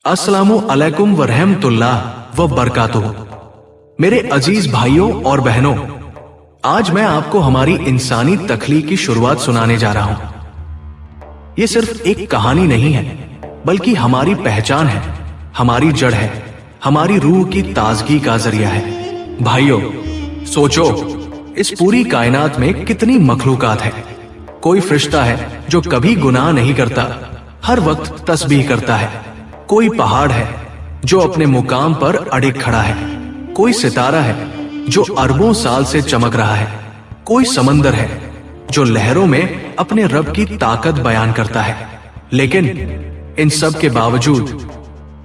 अस्सलामु अलैकुम व रहमतुल्लाह व बरकातुहू। मेरे अजीज भाइयों और बहनों, आज मैं आपको हमारी इंसानी तख्लीक की शुरुआत सुनाने जा रहा हूं। ये सिर्फ एक कहानी नहीं है, बल्कि हमारी पहचान है, हमारी जड़ है, हमारी रूह की ताजगी का जरिया है। भाइयों, सोचो, इस पूरी कायनात में कितनी मखलूकात है। कोई फरिश्ता है जो कभी गुनाह नहीं करता, हर वक्त तस्बीह करता है। कोई पहाड़ है जो अपने मुकाम पर अड़िग खड़ा है। कोई सितारा है जो अरबों साल से चमक रहा है। कोई समंदर है जो लहरों में अपने रब की ताकत बयान करता है। लेकिन इन सब के बावजूद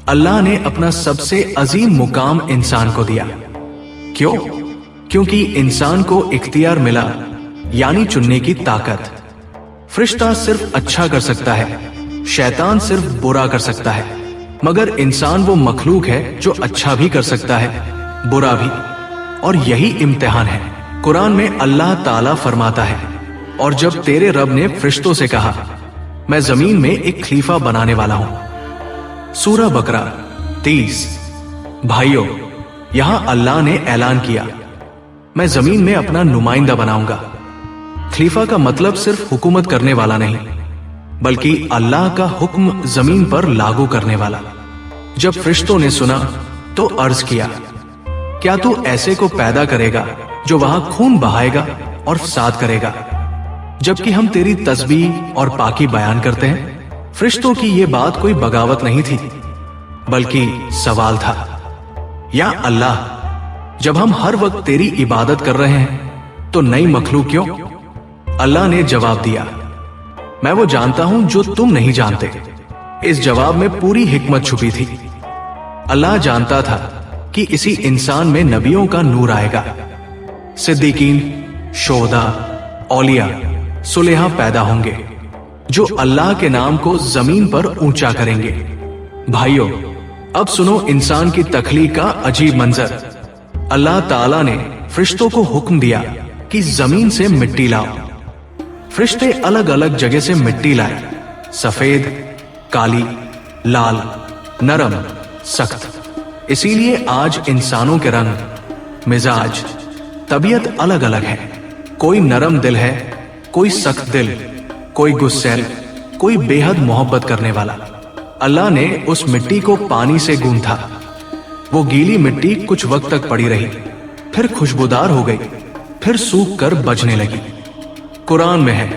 अल्लाह ने अपना सबसे अजीम मुकाम इंसान को दिया। क्यों? क्योंकि इंसान को इख्तियार मिला, यानी चुनने की ताकत। फरिश्ता सिर्फ अच्छा कर सकता है, शैतान सिर्फ बुरा कर सकता है, मगर इंसान वो मखलूक है जो अच्छा भी कर सकता है, बुरा भी। और यही इम्तिहान है। कुरान में अल्लाह ताला फरमाता है, और जब तेरे रब ने फरिश्तों से कहा, मैं जमीन में एक खलीफा बनाने वाला हूं। सूरह बकरा 30। भाइयों, यहां अल्लाह ने ऐलान किया, मैं जमीन में अपना नुमाइंदा बनाऊंगा। खलीफा का मतलब सिर्फ हुकूमत करने वाला नहीं, बल्कि अल्लाह का हुक्म जमीन पर लागू करने वाला। जब फरिश्तों ने सुना तो अर्ज किया, क्या तू ऐसे को पैदा करेगा जो वहां खून बहाएगा और फसाद करेगा, जबकि हम तेरी तस्बीह और पाकी बयान करते हैं। फरिश्तों की यह बात कोई बगावत नहीं थी, बल्कि सवाल था, या अल्लाह, जब हम हर वक्त तेरी इबादत कर रहे हैं तो नई मखलूक क्यों? अल्लाह ने जवाब दिया, मैं वो जानता हूं जो तुम नहीं जानते। इस जवाब में पूरी हिकमत छुपी थी। अल्लाह जानता था कि इसी इंसान में नबियों का नूर आएगा। सिद्दीकीन, शोहदा, औलिया, सुलेहा पैदा होंगे, जो अल्लाह के नाम को जमीन पर ऊंचा करेंगे। भाइयों, अब सुनो इंसान की तख्लीक का अजीब मंजर। अल्लाह ताला ने फरिश्तों को हुक्म दिया कि जमीन से मिट्टी लाओ। फरिश्ते अलग अलग जगह से मिट्टी लाए, सफेद, काली, लाल, नरम, सख्त। इसीलिए आज इंसानों के रंग, मिजाज, तबीयत अलग अलग है। कोई नरम दिल है, कोई सख्त दिल, कोई गुस्सैल, कोई बेहद मोहब्बत करने वाला। अल्लाह ने उस मिट्टी को पानी से गूंथा। वो गीली मिट्टी कुछ वक्त तक पड़ी रही, फिर खुशबूदार हो गई, फिर सूख कर बजने लगी। कुरान में है,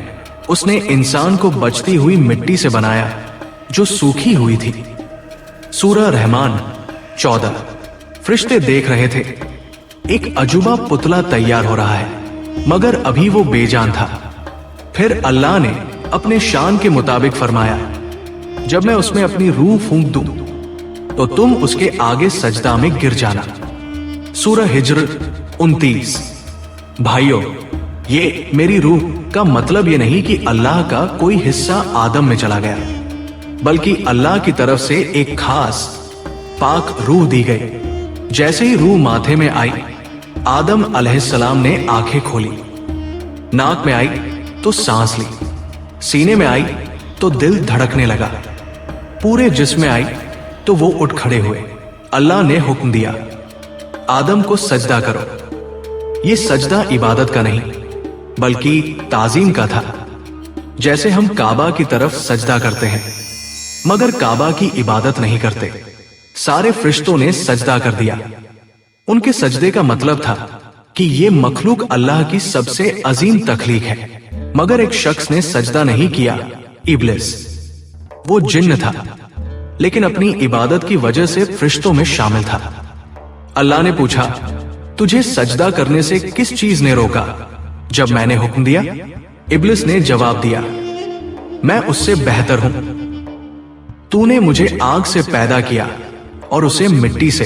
उसने इंसान को बचती हुई मिट्टी से बनाया जो सूखी हुई थी। सूरह रहमान 14। फरिश्ते देख रहे थे, एक अजूबा पुतला तैयार हो रहा है, मगर अभी वो बेजान था। फिर अल्लाह ने अपने शान के मुताबिक फरमाया, जब मैं उसमें अपनी रूह फूंक दूं तो तुम उसके आगे सजदा में गिर जाना। सूरह हिज्र 29। भाइयों, ये मेरी रूह का मतलब ये नहीं कि अल्लाह का कोई हिस्सा आदम में चला गया, बल्कि अल्लाह की तरफ से एक खास पाक रूह दी गई। जैसे ही रूह माथे में आई, आदम अलैहिस्सलाम ने आंखें खोली। नाक में आई तो सांस ली, सीने में आई तो दिल धड़कने लगा, पूरे जिस्म में आई तो वो उठ खड़े हुए। अल्लाह ने हुक्म दिया, आदम को सजदा करो। ये सजदा इबादत का नहीं, बल्कि ताजीम का था। जैसे हम काबा की तरफ सजदा करते हैं, मगर काबा की इबादत नहीं करते। सारे फरिश्तों ने सजदा कर दिया। उनके सजदे का मतलब था कि ये मखलूक अल्लाह की सबसे अजीम तख्लीक है। मगर एक शख्स ने सजदा नहीं किया, इब्लिस। वो जिन्न था, लेकिन अपनी इबादत की वजह से फरिश्तों में शामिल था। अल्लाह ने पूछा, तुझे सजदा करने से किस चीज ने रोका जब मैंने हुक्म दिया? इब्लिस ने जवाब दिया, मैं उससे बेहतर हूं। तूने मुझे आग से पैदा किया और उसे मिट्टी से।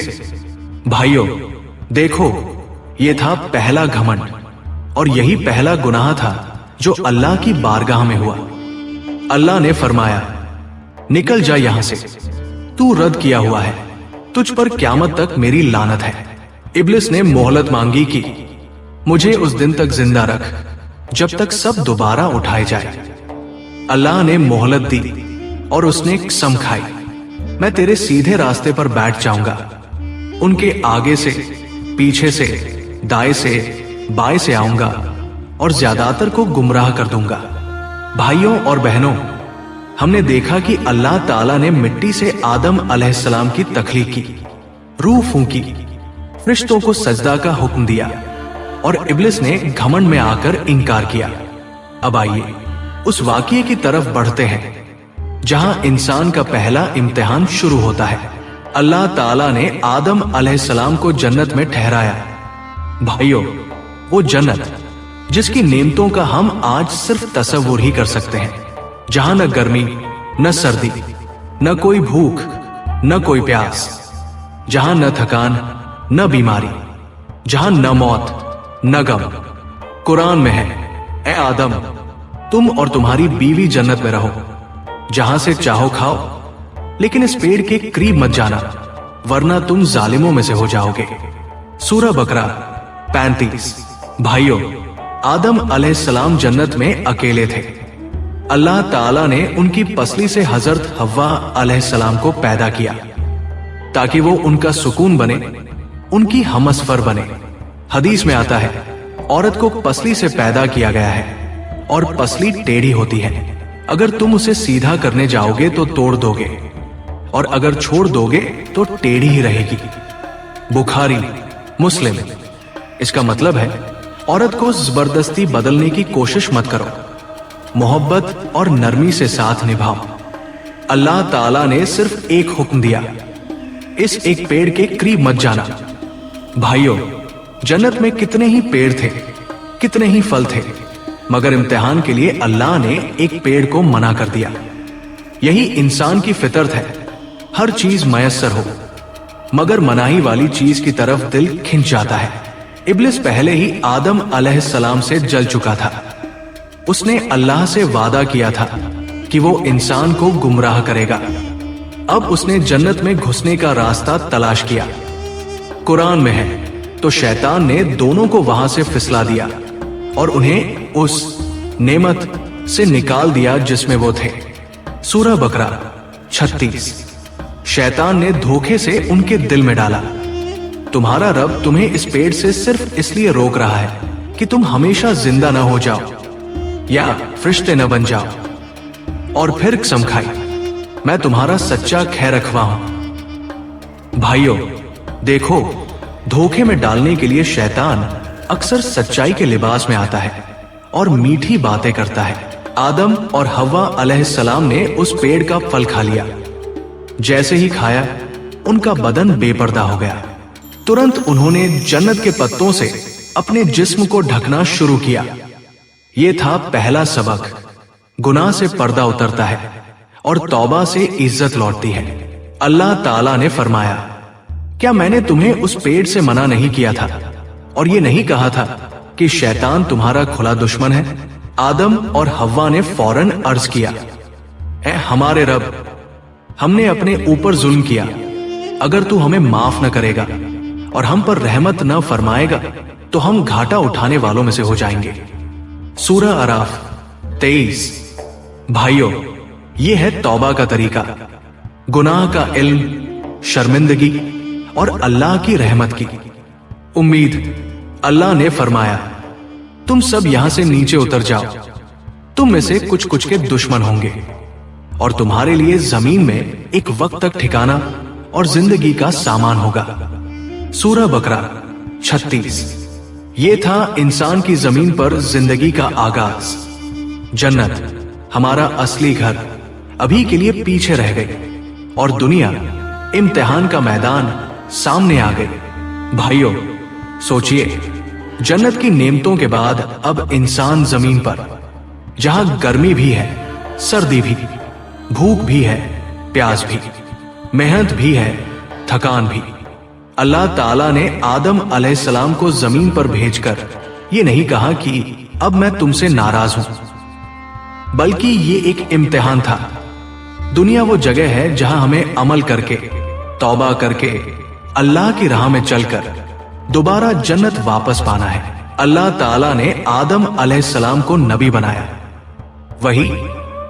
भाइयों, देखो, यह था पहला घमंड, और यही पहला गुनाह था जो अल्लाह की बारगाह में हुआ। अल्लाह ने फरमाया, निकल जा यहां से, तू रद्द किया हुआ है, तुझ पर क़यामत तक मेरी लानत है। इब्लिस ने मोहलत मांगी कि मुझे उस दिन तक जिंदा रख जब तक सब दोबारा उठाए जाए। अल्लाह ने मोहलत दी और उसने कसम खाई, मैं तेरे सीधे रास्ते पर बैठ जाऊंगा। उनके आगे से, पीछे से, दाएं से, बाएं से आऊंगा और ज्यादातर को गुमराह कर दूंगा। भाइयों और बहनों, हमने देखा कि अल्लाह ताला ने मिट्टी से आदम अलैहिस्सलाम की तख्लीक की, रूह फूंकी, फरिश्तों को सजदा का हुक्म दिया और इब्लिस ने घमंड में आकर इनकार किया। अब आइए उस वाक़ये की तरफ बढ़ते हैं जहां इंसान का पहला इम्तिहान शुरू होता है। अल्लाह ताला ने आदम अलैहिस्सलाम को जन्नत में ठहराया। भाइयों, वो जन्नत जिसकी नेमतों का हम आज सिर्फ तसव्वुर ही कर सकते हैं, जहां न गर्मी, न सर्दी, न कोई भूख, न कोई प्यास, जहां न थकान, न बीमारी, जहां न मौत, न गम। कुरान में है, ए आदम, तुम और तुम्हारी बीवी जन्नत में रहो, जहां से चाहो खाओ, लेकिन इस पेड़ के करीब मत जाना, वरना तुम जालिमों में से हो जाओगे। सूरह बकरा 35। भाइयों, आदम अलैहिस्सलाम जन्नत में अकेले थे। अल्लाह ताला ने उनकी पसली से हजरत हव्वा अलैहिस्सलाम को पैदा किया ताकि वो उनका सुकून बने, उनकी हमसफर बने। हदीस में आता है, औरत को पसली से पैदा किया गया है और पसली टेढ़ी होती है। अगर तुम उसे सीधा करने जाओगे तो तोड़ दोगे, और अगर छोड़ दोगे तो टेढ़ी ही रहेगी। बुखारी, मुस्लिम। इसका मतलब है, औरत को जबरदस्ती बदलने की कोशिश मत करो, मोहब्बत और नरमी से साथ निभाओ। अल्लाह ताला ने सिर्फ एक हुक्म दिया, इस एक पेड़ के करीब मत जाना। भाइयों, जन्नत में कितने ही पेड़ थे, कितने ही फल थे, मगर इम्तिहान के लिए अल्लाह ने एक पेड़ को मना कर दिया। यही इंसान की फितरत है, हर चीज मयस्सर हो, मगर मनाही वाली चीज की तरफ दिल खिंच जाता है। इब्लिस पहले ही आदम अलैहिस्सलाम से जल चुका था। उसने अल्लाह से वादा किया था कि वो इंसान को गुमराह करेगा। अब उसने जन्नत में घुसने का रास्ता तलाश किया। कुरान में है, तो शैतान ने दोनों को वहां से फिसला दिया और उन्हें उस नेमत से निकाल दिया जिसमें वो थे। सूरह बकरा 36। शैतान ने धोखे से उनके दिल में डाला, तुम्हारा रब तुम्हें इस पेड़ से सिर्फ इसलिए रोक रहा है कि तुम हमेशा जिंदा न हो जाओ या फरिश्ते न बन जाओ। और फिर कसम खाई, मैं तुम्हारा सच्चा खैर रखवा हूं। भाइयों, देखो, धोखे में डालने के लिए शैतान अक्सर सच्चाई के लिबास में आता है और मीठी बातें करता है। आदम और हव्वा अलैहिस्सलाम ने उस पेड़ का फल खा लिया। जैसे ही खाया, उनका बदन बेपर्दा हो गया। तुरंत उन्होंने जन्नत के पत्तों से अपने जिस्म को ढकना शुरू किया। यह था पहला सबक। गुनाह से पर्दा उतरता है और तौबा से इज्जत लौटती है। अल्लाह ताला ने फरमाया, क्या मैंने तुम्हें उस पेड़ से मना नहीं किया था और ये नहीं कहा था कि शैतान तुम्हारा खुला दुश्मन है? आदम और हव्वा ने फौरन अर्ज किया, ऐ हमारे रब, हमने अपने ऊपर जुल्म किया। अगर तू हमें माफ न करेगा और हम पर रहमत न फरमाएगा तो हम घाटा उठाने वालों में से हो जाएंगे। सूरह अराफ 23। भाइयों, ये है तौबा का तरीका, गुनाह का इल्म, शर्मिंदगी और अल्लाह की रहमत की उम्मीद। अल्लाह ने फरमाया, तुम सब यहां से नीचे उतर जाओ, तुम में से कुछ कुछ के दुश्मन होंगे और तुम्हारे लिए जमीन में एक वक्त तक ठिकाना और जिंदगी का सामान होगा। सूरह बकरा 36। ये था इंसान की जमीन पर जिंदगी का आगाज। जन्नत, हमारा असली घर, अभी के लिए पीछे रह गई और दुनिया, इम्तिहान का मैदान, सामने आ गई। भाइयों, सोचिए, जन्नत की नेमतों के बाद अब इंसान जमीन पर, जहां गर्मी भी है, सर्दी भी, भूख भी है, प्यास भी, मेहनत भी है, थकान भी। अल्लाह ताला ने आदम अलैहिस्सलाम को जमीन पर भेजकर ये नहीं कहा कि अब मैं तुमसे नाराज हूं, बल्कि ये एक इम्तिहान था। दुनिया वो जगह है जहां हमें अमल करके, तौबा करके, अल्लाह की राह में चलकर दोबारा जन्नत वापस पाना है। अल्लाह ताला ने आदम अलैहिस्सलाम को नबी बनाया, वही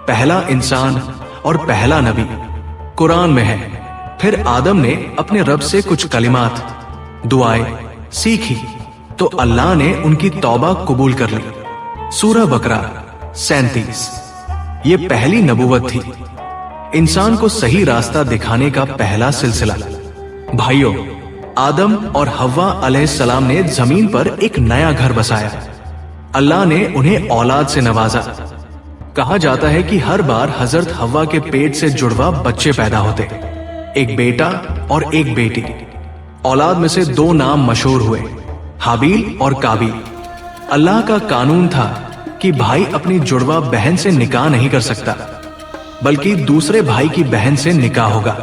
पहला इंसान और पहला नबी। कुरान में है, फिर आदम ने अपने रब से कुछ कलिमात, दुआएं सीखी तो अल्लाह ने उनकी तौबा कबूल कर ली। सूरह बकरा 37। ये पहली नबूवत थी, इंसान को सही रास्ता दिखाने का पहला सिलसिला। भाइयों, आदम और हव्वा अलैहिस्सलाम ने जमीन पर एक नया घर बसाया। अल्लाह ने उन्हें औलाद से नवाजा। कहा जाता है कि हर बार हजरत हव्वा के पेट से जुड़वा बच्चे पैदा होते, एक बेटा और एक बेटी। औलाद में से दो नाम मशहूर हुए, हाबील और काबिल। अल्लाह का कानून था कि भाई अपनी जुड़वा बहन से निकाह नहीं कर सकता, बल्कि दूसरे भाई की बहन से निकाह होगा।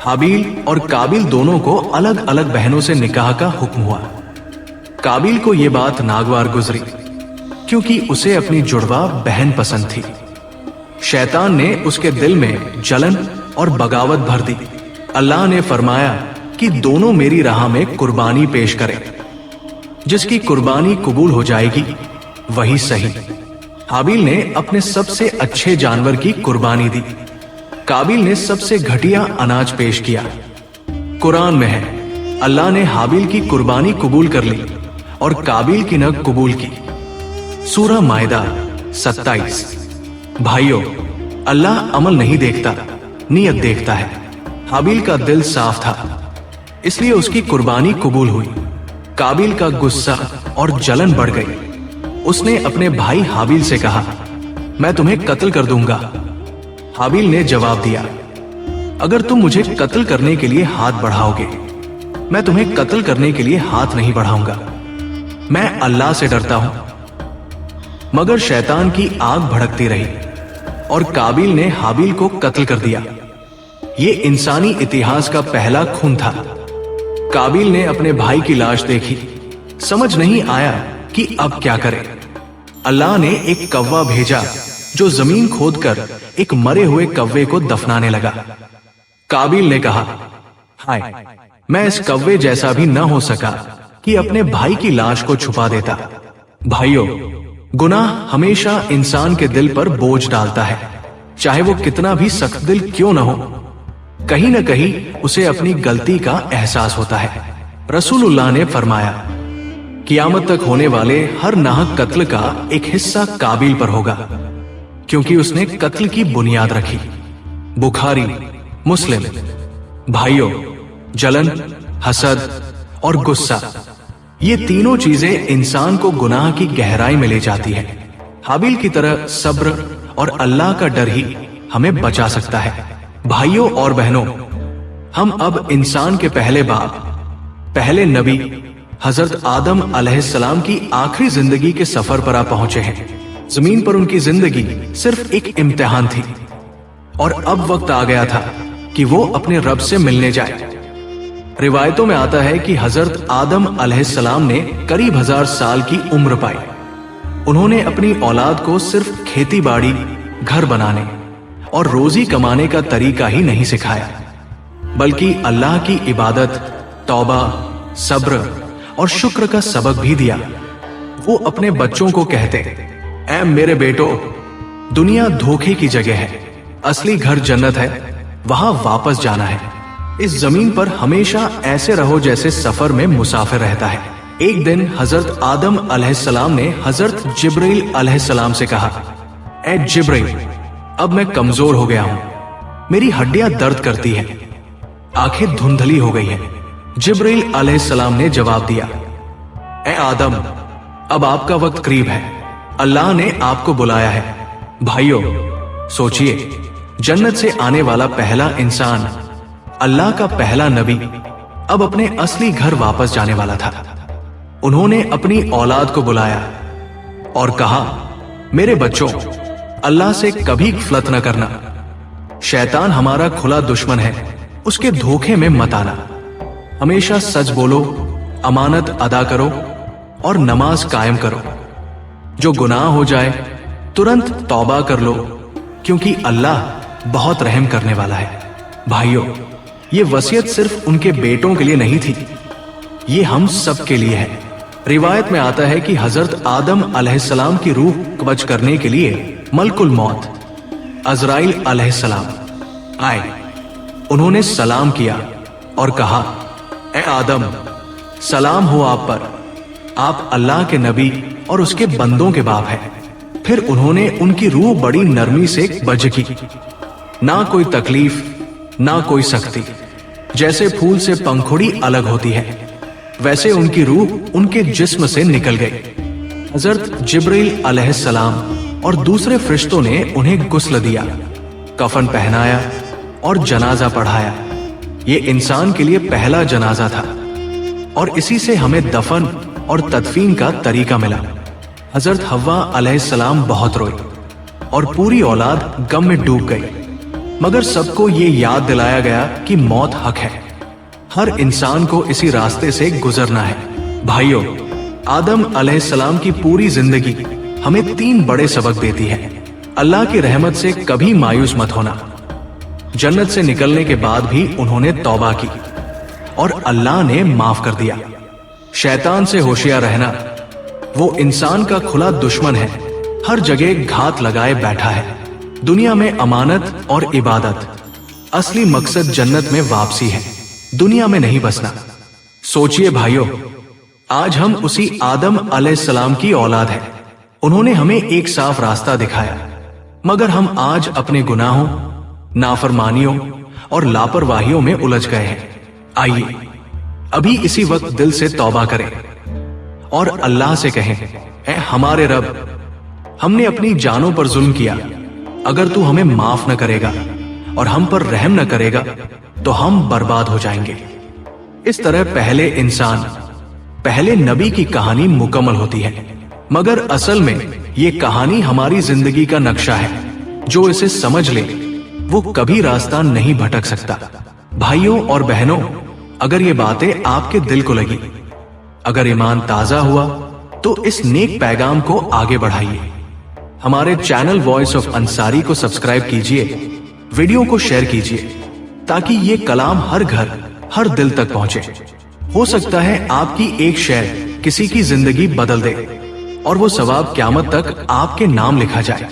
हाबील और काबिल दोनों को अलग अलग बहनों से निकाह का हुक्म हुआ। काबिल को यह बात नागवार गुजरी, क्योंकि उसे अपनी जुड़वा बहन पसंद थी। शैतान ने उसके दिल में जलन और बगावत भर दी। अल्लाह ने फरमाया कि दोनों मेरी राह में कुर्बानी पेश करें, जिसकी कुर्बानी कबूल हो जाएगी वही सही। हाबील ने अपने सबसे अच्छे जानवर की कुर्बानी दी, काबिल ने सबसे घटिया अनाज पेश किया। कुरान में है, अल्लाह ने हाबील की कुर्बानी कबूल कर ली और काबिल की न कबूल की। सूरह माइदा 27। भाइयों, अल्लाह अमल नहीं देखता, नियत देखता है। हाबील का दिल साफ था, इसलिए उसकी कुर्बानी कबूल हुई। काबिल का गुस्सा और जलन बढ़ गई। उसने अपने भाई हाबील से कहा, मैं तुम्हें कत्ल कर दूंगा। हाबील ने जवाब दिया, अगर तुम मुझे कत्ल करने के लिए हाथ बढ़ाओगे, मैं तुम्हें कत्ल करने के लिए हाथ नहीं बढ़ाऊंगा। मैं अल्लाह से डरता हूं। मगर शैतान की आग भड़कती रही और काबिल ने हाबील को कत्ल कर दिया। ये इंसानी इतिहास का पहला खून था। काबिल ने अपने भाई की लाश देखी, समझ नहीं आया कि अब क्या करे। अल्लाह ने एक कौवा भेजा जो जमीन खोदकर एक मरे हुए कौवे को दफनाने लगा। काबिल ने कहा, हाय, मैं इस कौवे जैसा भी न हो सका कि अपने भाई की लाश को छुपा देता। भाइयों, गुनाह हमेशा इंसान के दिल पर बोझ डालता है, चाहे वो कितना भी सख्त दिल क्यों न हो। कहीं न कहीं उसे अपनी गलती का एहसास होता है। रसूलुल्लाह ने फरमाया, कियामत तक होने वाले हर नाहक कत्ल का एक हिस्सा काबिल पर होगा, क्योंकि उसने कत्ल की बुनियाद रखी। बुखारी, मुस्लिम। भाइयों, जलन, हसद और गुस्सा, ये तीनों चीजें इंसान को गुनाह की गहराई में ले जाती है। हाबील की तरह सब्र और अल्लाह का डर ही हमें बचा सकता है। भाइयों और बहनों, हम अब इंसान के पहले बाप, पहले नबी हजरत आदम अलैहिस्सलाम की आखिरी जिंदगी के सफर पर आ पहुंचे हैं। जमीन पर उनकी जिंदगी सिर्फ एक इम्तिहान थी और अब वक्त आ गया था कि वो अपने रब से मिलने जाए। रिवायतों में आता है कि हजरत आदम अलैहिस्सलाम ने करीब 1000 साल की उम्र पाई। उन्होंने अपनी औलाद को सिर्फ खेती बाड़ी, घर बनाने और रोजी कमाने का तरीका ही नहीं सिखाया, बल्कि अल्लाह की इबादत, तौबा, सब्र और शुक्र का सबक भी दिया। वो अपने बच्चों को कहते, ऐ मेरे बेटो, दुनिया धोखे की जगह है, असली घर जन्नत है, वहां वापस जाना है। इस जमीन पर हमेशा ऐसे रहो जैसे सफर में मुसाफिर रहता है। एक दिन हजरत आदम अलैहिस्सलाम ने हजरत जिब्रील अलैहिस्सलाम से कहा, ऐ जिब्रील, अब मैं कमजोर हो गया हूं, मेरी हड्डियां दर्द करती हैं, आंखें धुंधली हो गई हैं। जिब्रील अलैहिस्सलाम ने जवाब दिया, ऐ आदम, अब आपका वक्त करीब है, अल्लाह ने आपको बुलाया है। भाइयों, सोचिए, जन्नत से आने वाला पहला इंसान, अल्लाह का पहला नबी, अब अपने असली घर वापस जाने वाला था। उन्होंने अपनी औलाद को बुलाया और कहा, मेरे बच्चों, अल्लाह से कभी गफलत न करना। शैतान हमारा खुला दुश्मन है, उसके धोखे में मत आना। हमेशा सच बोलो, अमानत अदा करो और नमाज कायम करो। जो गुनाह हो जाए तुरंत तौबा कर लो, क्योंकि अल्लाह बहुत रहम करने वाला है। भाइयों, ये वसीयत सिर्फ उनके बेटों के लिए नहीं थी, ये हम सब के लिए है। रिवायत में आता है कि हजरत आदम अलैहिस्सलाम की रूह कब्ज करने के लिए मलकुल मौत अजराइल अलैहिस्सलाम आए। उन्होंने सलाम किया और कहा, ए आदम, सलाम हो आप पर, आप अल्लाह के नबी और उसके बंदों के बाप हैं। फिर उन्होंने उनकी रूह बड़ी नरमी से बज की, ना कोई तकलीफ ना कोई सख्ती। जैसे फूल से पंखुड़ी अलग होती है, वैसे उनकी रूह उनके जिस्म से निकल गई। हजरत जिब्रील अलैहिस्सलाम और दूसरे फरिश्तों ने उन्हें गुस्ल दिया, कफन पहनाया और जनाजा पढ़ाया। ये इंसान के लिए पहला जनाजा था और इसी से हमें दफन और तदफीन का तरीका मिला। हजरत हव्वा अलैहिस्सलाम बहुत रोई और पूरी औलाद गम में डूब गई, मगर सबको ये याद दिलाया गया कि मौत हक है, हर इंसान को इसी रास्ते से गुजरना है। भाइयों, आदम अलैहिस्सलाम की पूरी जिंदगी हमें 3 बड़े सबक देती है। अल्लाह की रहमत से कभी मायूस मत होना। जन्नत से निकलने के बाद भी उन्होंने तौबा की और अल्लाह ने माफ कर दिया। शैतान से होशियार रहना, वो इंसान का खुला दुश्मन है, हर जगह घात लगाए बैठा है। दुनिया में अमानत और इबादत, असली मकसद जन्नत में वापसी है, दुनिया में नहीं बसना। सोचिए भाइयों, आज हम उसी आदम अलैहिस्सलाम की औलाद हैं। उन्होंने हमें एक साफ रास्ता दिखाया, मगर हम आज अपने गुनाहों, नाफरमानियों और लापरवाहियों में उलझ गए हैं। आइए अभी इसी वक्त दिल से तौबा करें और अल्लाह से कहें, ऐ हमारे रब, हमने अपनी जानों पर जुल्म किया, अगर तू हमें माफ न करेगा और हम पर रहम न करेगा तो हम बर्बाद हो जाएंगे। इस तरह पहले इंसान, पहले नबी की कहानी मुकम्मल होती है, मगर असल में ये कहानी हमारी जिंदगी का नक्शा है। जो इसे समझ ले वो कभी रास्ता नहीं भटक सकता। भाइयों और बहनों, अगर ये बातें आपके दिल को लगी, अगर ईमान ताजा हुआ, तो इस नेक पैगाम को आगे बढ़ाइए। हमारे चैनल वॉइस ऑफ अंसारी को सब्सक्राइब कीजिए, वीडियो को शेयर कीजिए, ताकि ये कलाम हर घर, हर दिल तक पहुंचे। हो सकता है आपकी एक शेयर किसी की जिंदगी बदल दे और वो सवाब क़यामत तक आपके नाम लिखा जाए।